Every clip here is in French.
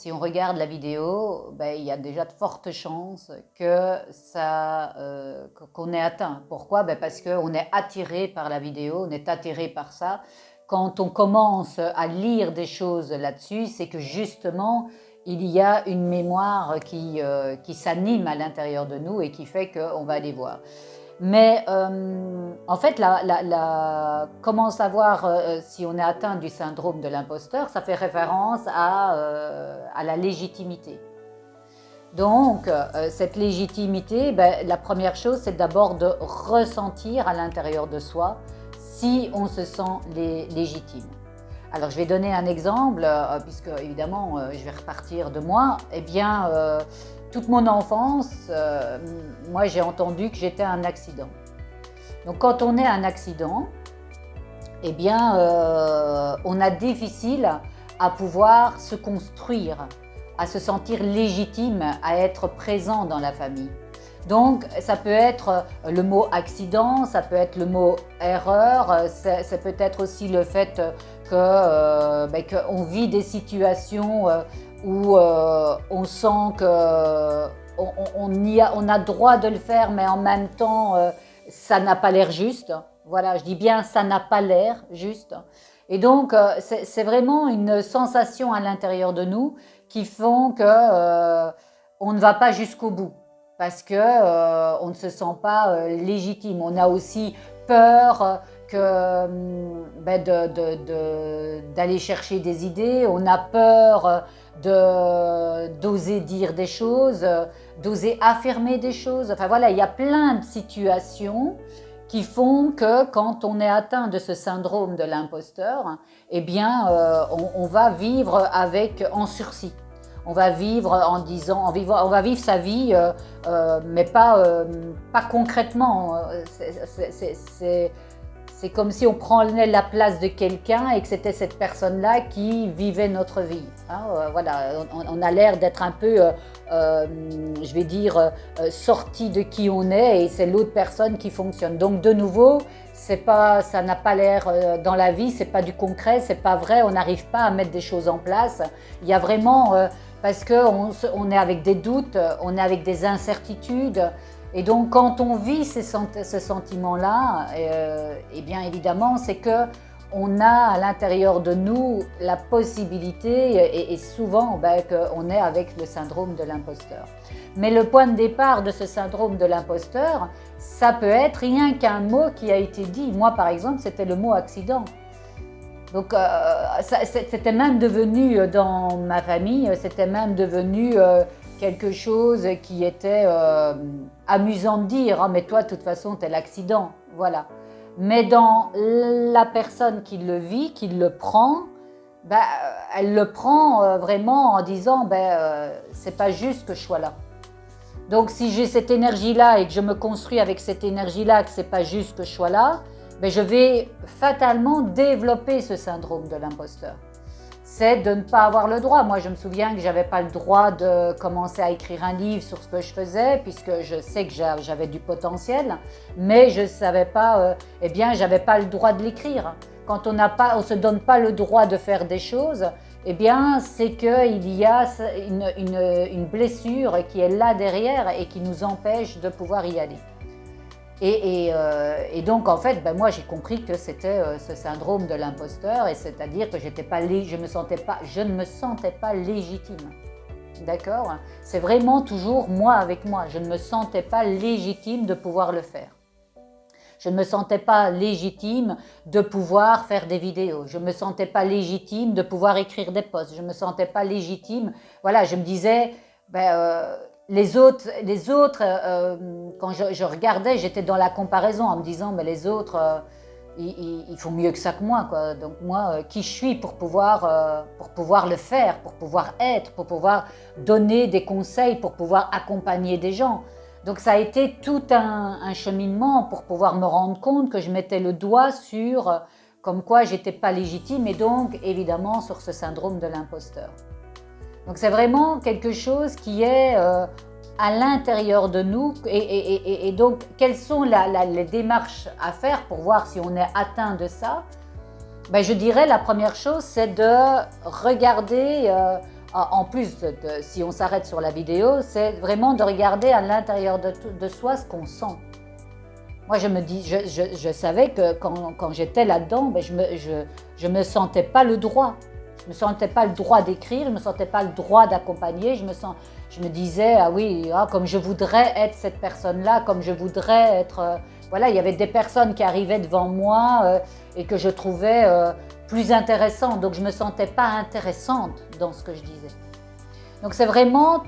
si on regarde la vidéo, ben, il y a déjà de fortes chances que qu'on est atteint. Pourquoi? Ben, parce qu'on est attiré par la vidéo, on est attiré par ça. Quand on commence à lire des choses là-dessus, c'est que justement, il y a une mémoire qui s'anime à l'intérieur de nous et qui fait qu'on va aller voir. Mais en fait, comment savoir si on est atteint du syndrome de l'imposteur? Ça fait référence à la légitimité. Donc, cette légitimité, ben, la première chose, c'est d'abord de ressentir à l'intérieur de soi si on se sent légitime. Alors, je vais donner un exemple, puisque évidemment, je vais repartir de moi. Eh bien, toute mon enfance, moi, j'ai entendu que j'étais un accident. Donc, quand on est un accident, eh bien, on a difficile à pouvoir se construire, à se sentir légitime, à être présent dans la famille. Donc, ça peut être le mot accident, ça peut être le mot erreur, ça peut être aussi le fait qu'on vit des situations où on sent qu'on a droit de le faire, mais en même temps, ça n'a pas l'air juste. Voilà, je dis bien ça n'a pas l'air juste. Et donc, c'est vraiment une sensation à l'intérieur de nous qui font que on ne va pas jusqu'au bout parce que on ne se sent pas légitime. On a aussi peur d'aller chercher des idées. On a peur d'oser dire des choses, d'oser affirmer des choses. Enfin voilà, il y a plein de situations qui font que quand on est atteint de ce syndrome de l'imposteur, eh bien, on va vivre en sursis. On va vivre en disant, on va vivre sa vie, mais pas concrètement. C'est comme si on prenait la place de quelqu'un et que c'était cette personne-là qui vivait notre vie. Hein, voilà, on a l'air d'être un peu, je vais dire, sorti de qui on est et c'est l'autre personne qui fonctionne. Donc de nouveau, ça n'a pas l'air dans la vie, c'est pas du concret, c'est pas vrai, on n'arrive pas à mettre des choses en place. Il y a vraiment, parce qu'on est avec des doutes, on est avec des incertitudes. Et donc, quand on vit ce sentiment-là, eh bien évidemment, c'est qu'on a à l'intérieur de nous la possibilité, et souvent, qu'on est avec le syndrome de l'imposteur. Mais le point de départ de ce syndrome de l'imposteur, ça peut être rien qu'un mot qui a été dit. Moi, par exemple, c'était le mot accident. Donc, c'était même devenu, dans ma famille, c'était même devenu quelque chose qui était amusant de dire, oh, mais toi, de toute façon, t'es l'accident. Voilà. Mais dans la personne qui le vit, qui le prend, elle le prend vraiment en disant, c'est pas juste que je sois là. Donc, si j'ai cette énergie-là et que je me construis avec cette énergie-là, que c'est pas juste que je sois là, je vais fatalement développer ce syndrome de l'imposteur. C'est de ne pas avoir le droit. Moi, je me souviens que je n'avais pas le droit de commencer à écrire un livre sur ce que je faisais, puisque je sais que j'avais du potentiel, mais je ne savais pas, j'avais pas le droit de l'écrire. Quand on ne se donne pas le droit de faire des choses, eh bien, c'est qu'il y a une blessure qui est là derrière et qui nous empêche de pouvoir y aller. Et donc, en fait, moi, j'ai compris que c'était ce syndrome de l'imposteur, et c'est-à-dire que je ne me sentais pas légitime. D'accord? C'est vraiment toujours moi avec moi. Je ne me sentais pas légitime de pouvoir le faire. Je ne me sentais pas légitime de pouvoir faire des vidéos. Je ne me sentais pas légitime de pouvoir écrire des posts. Je ne me sentais pas légitime. Voilà, je me disais... les autres quand je regardais, j'étais dans la comparaison en me disant, mais les autres, ils font mieux que ça que moi, quoi. Donc moi, qui je suis pour pouvoir le faire, pour pouvoir être, pour pouvoir donner des conseils, pour pouvoir accompagner des gens. Donc ça a été tout un cheminement pour pouvoir me rendre compte que je mettais le doigt sur comme quoi j'étais pas légitime et donc évidemment sur ce syndrome de l'imposteur. Donc c'est vraiment quelque chose qui est à l'intérieur de nous et donc quelles sont les démarches à faire pour voir si on est atteint de ça? Je dirais la première chose c'est de regarder en plus si on s'arrête sur la vidéo, c'est vraiment de regarder à l'intérieur de soi ce qu'on sent. Moi, je savais que quand j'étais là-dedans, ben, je me sentais pas le droit. Je me sentais pas le droit d'écrire, je me sentais pas le droit d'accompagner. Je me disais, ah oui, comme je voudrais être cette personne-là, comme je voudrais être. Voilà, il y avait des personnes qui arrivaient devant moi et que je trouvais plus intéressantes. Donc, je me sentais pas intéressante dans ce que je disais. Donc, c'est vraiment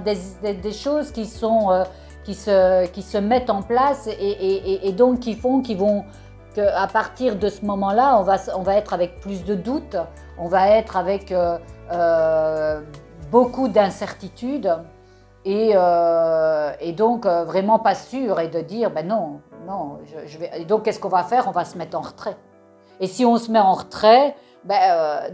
des choses qui sont qui se mettent en place et donc qui font qu'à partir de ce moment-là, on va être avec plus de doutes, on va être avec beaucoup d'incertitudes et donc vraiment pas sûr et de dire ben non, je vais. Et donc qu'est-ce qu'on va faire? On va se mettre en retrait. Et si on se met en retrait,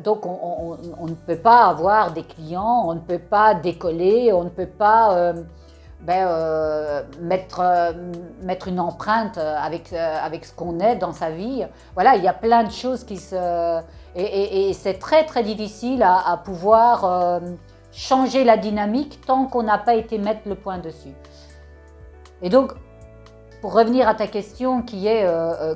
donc on ne peut pas avoir des clients, on ne peut pas décoller, on ne peut pas mettre une empreinte avec ce qu'on est dans sa vie. Voilà, il y a plein de choses qui se... Et c'est très très difficile à pouvoir changer la dynamique tant qu'on n'a pas été mettre le point dessus. Et donc, pour revenir à ta question qui est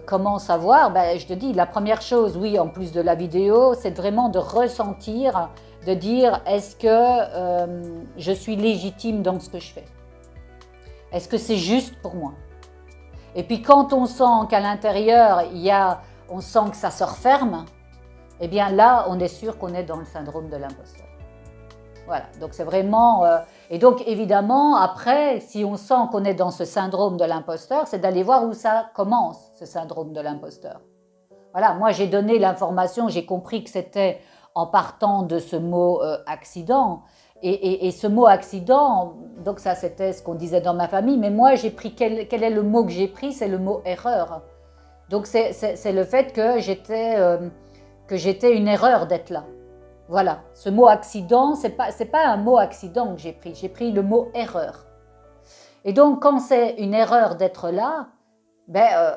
comment savoir, je te dis, la première chose, oui, en plus de la vidéo, c'est vraiment de ressentir, de dire est-ce que je suis légitime dans ce que je fais? Est-ce que c'est juste pour moi? Et puis quand on sent qu'à l'intérieur, on sent que ça se referme, eh bien là, on est sûr qu'on est dans le syndrome de l'imposteur. Voilà, donc c'est vraiment... et donc évidemment, après, si on sent qu'on est dans ce syndrome de l'imposteur, c'est d'aller voir où ça commence, ce syndrome de l'imposteur. Voilà, moi j'ai donné l'information, j'ai compris que c'était en partant de ce mot accident. Et ce mot accident, donc ça c'était ce qu'on disait dans ma famille, mais moi j'ai pris, quel est le mot que j'ai pris? C'est le mot erreur. Donc c'est le fait que j'étais une erreur d'être là. Voilà, ce mot accident, c'est pas un mot accident que j'ai pris le mot erreur. Et donc quand c'est une erreur d'être là,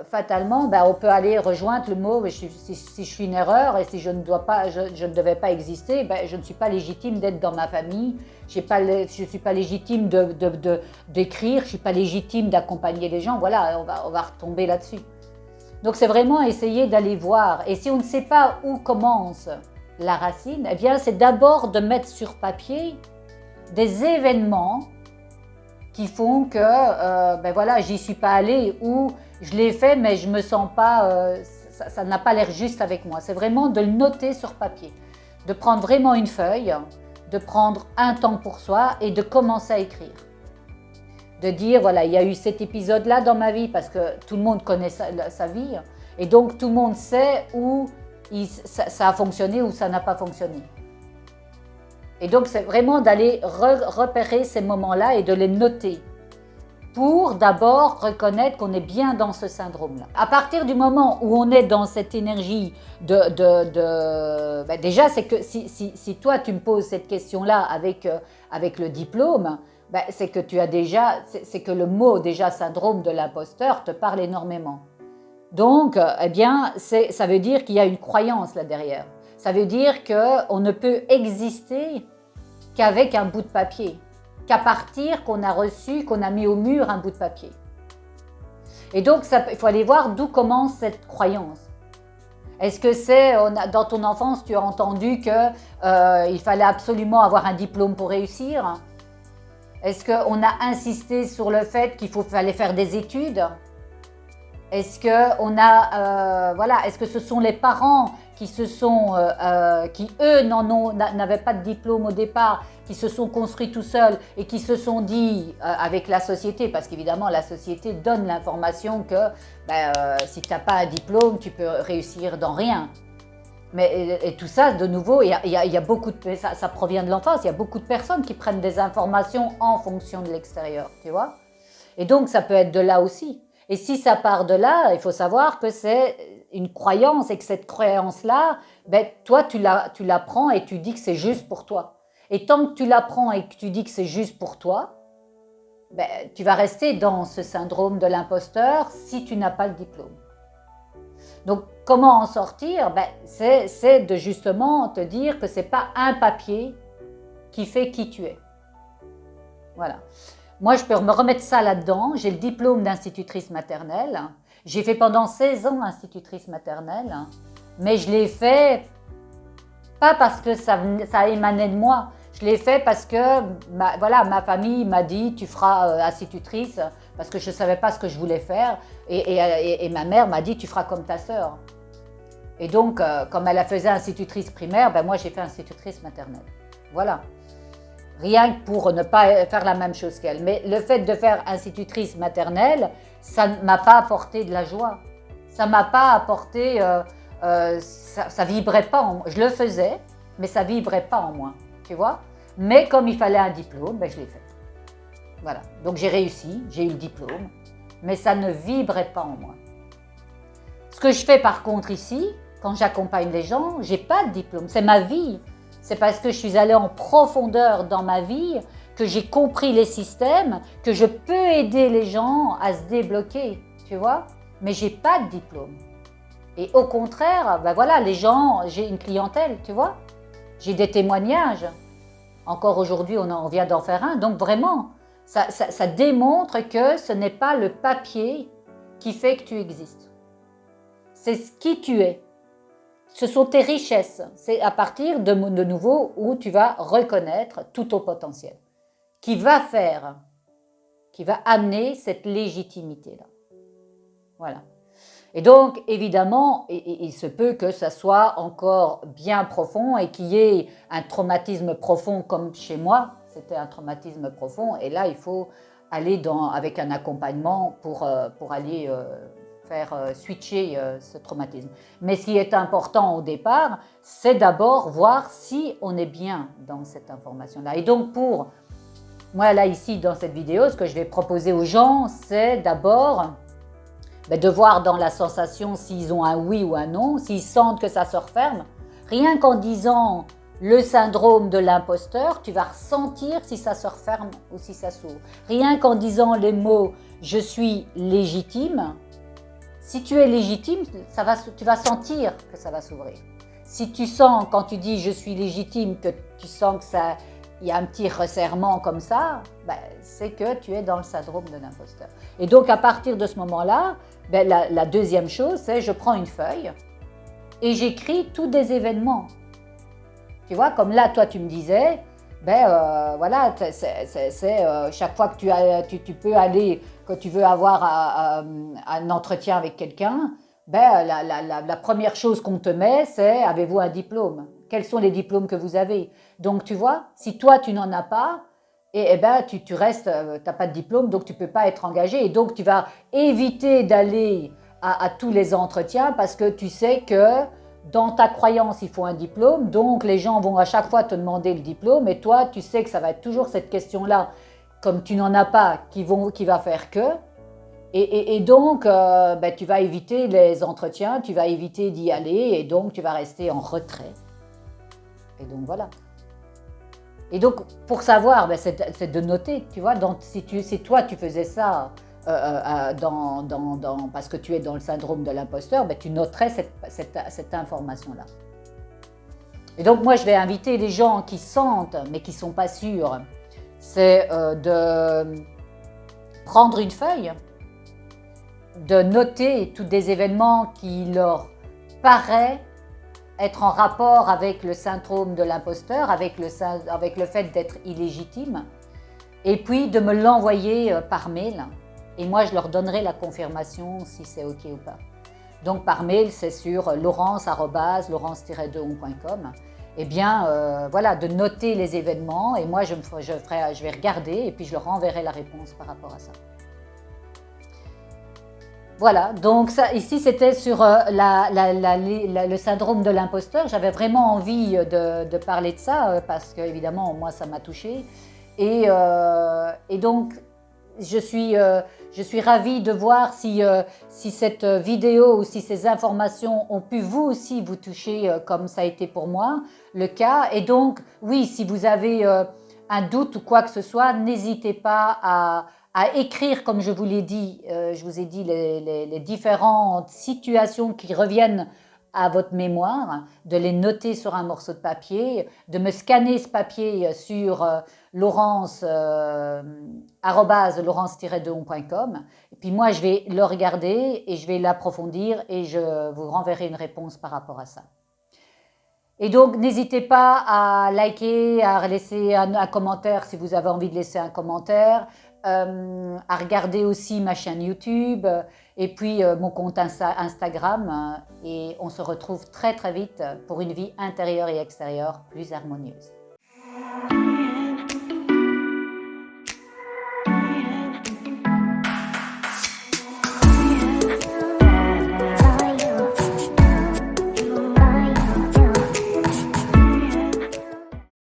fatalement, on peut aller rejoindre le mot si je suis une erreur et si je ne devais pas exister, je ne suis pas légitime d'être dans ma famille, je ne suis pas légitime d'écrire, je ne suis pas légitime d'accompagner les gens. Voilà, on va retomber là-dessus. Donc c'est vraiment essayer d'aller voir. Et si on ne sait pas où commence la racine, eh bien c'est d'abord de mettre sur papier des événements qui font que voilà, j'y suis pas allée ou je l'ai fait mais je me sens pas, ça n'a pas l'air juste avec moi. C'est vraiment de le noter sur papier, de prendre vraiment une feuille, de prendre un temps pour soi et de commencer à écrire. De dire voilà, il y a eu cet épisode-là dans ma vie parce que tout le monde connaît sa vie et donc tout le monde sait où ça a fonctionné ou ça n'a pas fonctionné. Et donc, c'est vraiment d'aller repérer ces moments-là et de les noter pour d'abord reconnaître qu'on est bien dans ce syndrome-là. À partir du moment où on est dans cette énergie déjà, c'est que si toi, tu me poses cette question-là avec le diplôme, c'est que c'est que le mot déjà syndrome de l'imposteur te parle énormément. Donc, eh bien, ça veut dire qu'il y a une croyance là derrière. Ça veut dire qu'on ne peut exister qu'avec un bout de papier, qu'à partir qu'on a reçu, qu'on a mis au mur un bout de papier. Et donc, il faut aller voir d'où commence cette croyance. Est-ce que c'est, dans ton enfance, tu as entendu qu'il fallait absolument avoir un diplôme pour réussir? Est-ce qu'on a insisté sur le fait qu'il fallait faire des études? Est-ce que ce sont les parents qui eux n'avaient pas de diplôme au départ, qui se sont construits tout seuls et qui se sont dit avec la société, parce qu'évidemment la société donne l'information que si tu n'as pas un diplôme, tu peux réussir dans rien. Et tout ça, de nouveau, il y a beaucoup ça provient de l'enfance. Il y a beaucoup de personnes qui prennent des informations en fonction de l'extérieur, tu vois. Et donc ça peut être de là aussi. Et si ça part de là, il faut savoir que c'est une croyance et que cette croyance-là, toi, tu la prends et tu dis que c'est juste pour toi. Et tant que tu la prends et que tu dis que c'est juste pour toi, tu vas rester dans ce syndrome de l'imposteur si tu n'as pas le diplôme. Donc, comment en sortir? C'est de justement te dire que ce n'est pas un papier qui fait qui tu es. Voilà. Moi, je peux me remettre ça là-dedans. J'ai le diplôme d'institutrice maternelle. J'ai fait pendant 16 ans institutrice maternelle, mais je l'ai fait pas parce que ça émanait de moi. Je l'ai fait parce que ma famille m'a dit tu feras institutrice parce que je ne savais pas ce que je voulais faire et ma mère m'a dit tu feras comme ta sœur. Et donc, comme elle faisait institutrice primaire, ben moi j'ai fait institutrice maternelle. Voilà. Rien que pour ne pas faire la même chose qu'elle. Mais le fait de faire institutrice maternelle, ça ne m'a pas apporté de la joie. Ça ne m'a pas apporté, ça vibrait pas en moi. Je le faisais, mais ça vibrait pas en moi, tu vois. Mais comme il fallait un diplôme, ben je l'ai fait. Voilà. Donc j'ai réussi, j'ai eu le diplôme, mais ça ne vibrait pas en moi. Ce que je fais par contre ici, quand j'accompagne les gens, j'ai pas de diplôme, c'est ma vie. C'est parce que je suis allée en profondeur dans ma vie, que j'ai compris les systèmes, que je peux aider les gens à se débloquer, tu vois. Mais j'ai pas de diplôme. Et au contraire, ben voilà, les gens, j'ai une clientèle, tu vois. J'ai des témoignages. Encore aujourd'hui, on vient d'en faire un. Donc vraiment, ça démontre que ce n'est pas le papier qui fait que tu existes. C'est qui tu es. Ce sont tes richesses. C'est à partir de nouveau où tu vas reconnaître tout ton potentiel, qui va amener cette légitimité-là. Voilà. Et donc, évidemment, il se peut que ça soit encore bien profond et qu'il y ait un traumatisme profond comme chez moi. C'était un traumatisme profond et là, il faut aller avec un accompagnement pour aller faire switcher ce traumatisme. Mais ce qui est important au départ, c'est d'abord voir si on est bien dans cette information-là. Et donc pour moi, là, ici, dans cette vidéo, ce que je vais proposer aux gens, c'est d'abord de voir dans la sensation s'ils ont un oui ou un non, s'ils sentent que ça se referme. Rien qu'en disant le syndrome de l'imposteur, tu vas ressentir si ça se referme ou si ça s'ouvre. Rien qu'en disant les mots « je suis légitime », si tu es légitime, tu vas sentir que ça va s'ouvrir. Si tu sens, quand tu dis « je suis légitime », que tu sens qu'il y a un petit resserrement comme ça, ben, c'est que tu es dans le syndrome de l'imposteur. Et donc, à partir de ce moment-là, ben, la deuxième chose, c'est je prends une feuille et j'écris tous des événements. Tu vois, comme là, toi, tu me disais, ben voilà, chaque fois que tu peux aller, que tu veux avoir un entretien avec quelqu'un, ben la première chose qu'on te met, c'est avez-vous un diplôme? Quels sont les diplômes que vous avez? Donc tu vois, si toi tu n'en as pas, et ben tu restes, tu n'as pas de diplôme, donc tu ne peux pas être engagé. Et donc tu vas éviter d'aller à tous les entretiens parce que tu sais que dans ta croyance, il faut un diplôme, donc les gens vont à chaque fois te demander le diplôme et toi, tu sais que ça va être toujours cette question-là, comme tu n'en as pas, qui va faire que. Et donc, ben, tu vas éviter les entretiens, tu vas éviter d'y aller et donc tu vas rester en retrait. Et donc voilà. Et donc, pour savoir, ben, c'est de noter, tu vois, si toi tu faisais ça, parce que tu es dans le syndrome de l'imposteur, ben, tu noterais cette information-là. Et donc moi je vais inviter les gens qui sentent mais qui ne sont pas sûrs, c'est de prendre une feuille, de noter tous des événements qui leur paraissent être en rapport avec le syndrome de l'imposteur, avec le fait d'être illégitime, et puis de me l'envoyer par mail. Et moi, je leur donnerai la confirmation si c'est OK ou pas. Donc, par mail, c'est sur laurence-2on.com. Eh bien, voilà, de noter les événements. Et moi, je vais regarder et puis je leur enverrai la réponse par rapport à ça. Voilà, donc ça, ici, c'était sur le syndrome de l'imposteur. J'avais vraiment envie de parler de ça parce que, évidemment, moi, ça m'a touchée. Et donc, je suis ravie de voir si cette vidéo ou si ces informations ont pu vous aussi vous toucher comme ça a été pour moi le cas. Et donc, oui, si vous avez un doute ou quoi que ce soit, n'hésitez pas à écrire, comme je vous l'ai dit, je vous ai dit les différentes situations qui reviennent à votre mémoire, de les noter sur un morceau de papier, de me scanner ce papier sur laurence-2on.com. Et puis moi, je vais le regarder et je vais l'approfondir et je vous renverrai une réponse par rapport à ça. Et donc, n'hésitez pas à liker, à laisser un commentaire si vous avez envie de laisser un commentaire, à regarder aussi ma chaîne YouTube et puis mon compte Instagram. Et on se retrouve très très vite pour une vie intérieure et extérieure plus harmonieuse.